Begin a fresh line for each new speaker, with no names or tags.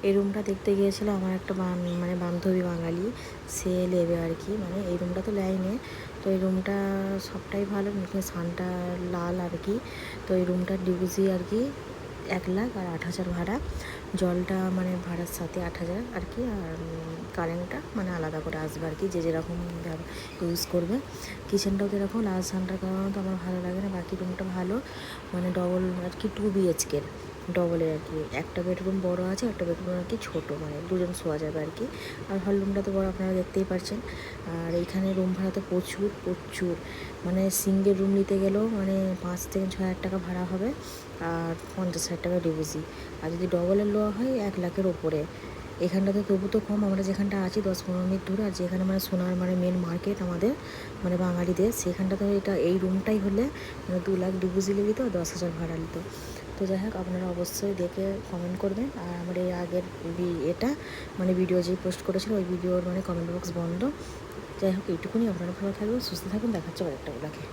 এই রুমটা দেখতে গিয়েছিলো আমার একটা মানে বান্ধবী বাঙালি, সে নেবে আর কি, মানে এই রুমটা তো নেয়নি। তো এই রুমটা সবটাই ভালো, সানটা লাল আর কি। তো এই রুমটার ডিউজি আর কি 1,00,000 আর 8,000 ভাড়া। জলটা মানে ভাড়ার সাথে 8,000 আর কি, আর কারেন্টটা মানে আলাদা করে আসবে আর কি, যে যেরকম ইউজ করবে। কিচেনটাও যেরকম লাল সানটার কারণে তো আমার ভালো লাগে না। বাকি রুমটা ভালো, মানে ডবল আর কি, 2 BHK ডবলের আর কি। একটা বেডরুম বড় আছে, একটা বেডরুম আর কি ছোটো, মানে দুজন শোয়া যাবে আর কি। আর হল রুমটা তো বড়, আপনারা দেখতেই পাচ্ছেন। আর এইখানে রুম ভাড়া তো প্রচুর প্রচুর, মানে সিঙ্গেল রুম নিতে গেলেও মানে 5 থেকে 6,000 টাকা ভাড়া হবে, আর 50,000 টাকা ডিপোজিট। আর যদি ডবলের লওয়া হয় 1,00,000-এর ওপরে। এখানটাতে তবু তো কম, আমরা যেখানটা আছি 10-15 মিনিট দূরে। আর যেখানে মানে সোনার মানে মেন মার্কেট আমাদের মানে বাঙালিদের, সেখানটাতে এটা এই রুমটাই হলে মানে 2,00,000 ডিপোজিট নিত, 10,000 ভাড়া নিত। তো যাই হোক, আপনারা অবশ্যই দেখে কমেন্ট করবেন। আর আমার এই আগের এটা মানে ভিডিও যেই পোস্ট করেছিল ওই ভিডিওর মানে কমেন্ট বক্স বন্ধ। যাই হোক, এইটুকুনি। আপনারা ভালো থাকবেন, সুস্থ থাকবেন, দেখাচ্ছে আরেকটা ব্লগে।